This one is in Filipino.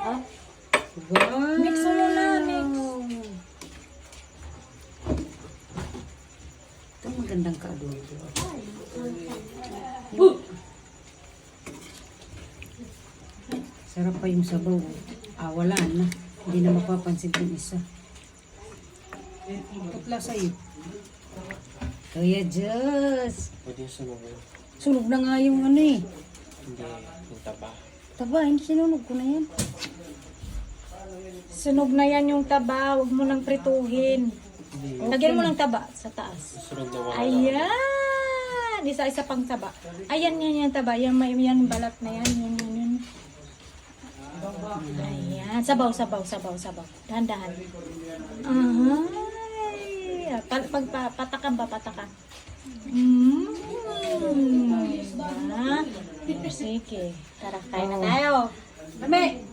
Wow. Mix mo na, mix. Ito magandang ka-adobo. Sarap pa yung sabaw. Wala na. Hindi na mapapansin yung isa. Putla sa'yo. Kaya Diyos. Pwede yung sunugin. Sunog na nga yung ano eh. Hindi, yung taba. Taba, hindi sinunog ko na yan. Sunog na yan yung taba. Huwag mo nang prituhin. Hindi, Lagyan mo ng taba sa taas. sunog na wala. Ayan! Isa-isa pang taba. Ayan, yan taba. Yan, yan balat na yan. Yan. Ayan. Sabaw. Dahan-dahan. Ay! Patakan ba? Patakan. Sige. Tara, kain na tayo. Dami!